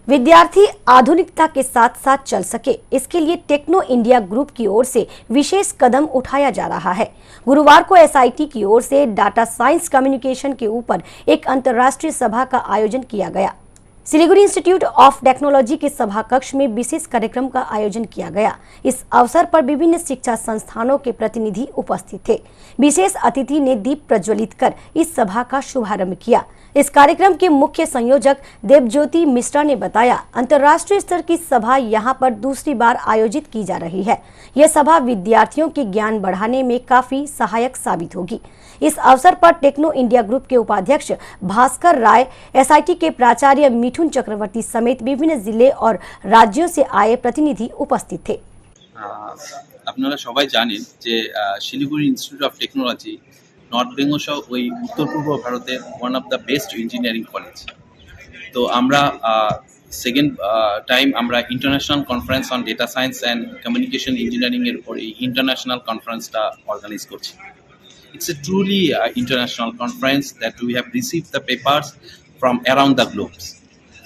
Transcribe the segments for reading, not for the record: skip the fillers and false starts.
विद्यार्थी आधुनिकता के साथ साथ चल सके, इसके लिए टेक्नो इंडिया ग्रुप की ओर से विशेष कदम उठाया जा रहा है। गुरुवार को एसआईटी की ओर से डाटा साइंस कम्युनिकेशन के ऊपर एक अंतर्राष्ट्रीय सभा का आयोजन किया गया। सिलीगुड़ी इंस्टीट्यूट ऑफ टेक्नोलॉजी के सभा कक्ष में विशेष कार्यक्रम का आयोजन किया गया। इस अवसर पर विभिन्न शिक्षा संस्थानों के प्रतिनिधि उपस्थित थे। विशेष अतिथि ने दीप प्रज्वलित कर इस सभा का शुभारंभ किया। इस कार्यक्रम के मुख्य संयोजक देवज्योति मिश्रा ने बताया, अंतर्राष्ट्रीय स्तर की सभा यहां पर दूसरी बार आयोजित की जा रही है। यह सभा विद्यार्थियों के ज्ञान बढ़ाने में काफी सहायक साबित होगी। इस अवसर पर टेक्नो इंडिया ग्रुप के उपाध्यक्ष भास्कर राय, एसआईटी के प्राचार्य मिठुन चक्रवर्ती समेत विभिन्न जिले और राज्यों से आए प्रतिनिधि उपस्थित थे। আপনারা সবাই জানেন যে Siliguri institute of technology north Bengal সহ ওই উত্তর পূর্ব ভারতের one of the best engineering college. তো আমরা সেকেন্ড টাইম আমরা international conference on data science and communication engineering এর উপর এই ইন্টারন্যাশনাল কনফারেন্সটা অর্গানাইজ করছি। It's a truly international conference that we have received the papers from around the globe,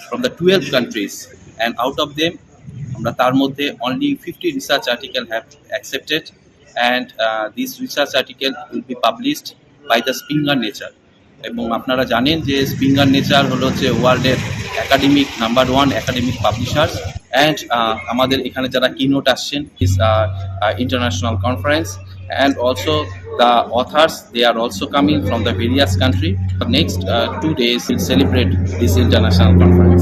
from the 12 countries, and out of them, তার মধ্যে only 50 research articles have accepted, and this research article will be published by the Springer Nature. এবং আপনারা জানেন যে Springer nature হলো যে ওয়ার্ল্ডের academic number 1 academic publishers, and আমাদের এখানে যারা কিনোট আসছেন ইস international conference, and also the authors, they are also coming from the various country. The next 2 days we'll celebrate this international conference.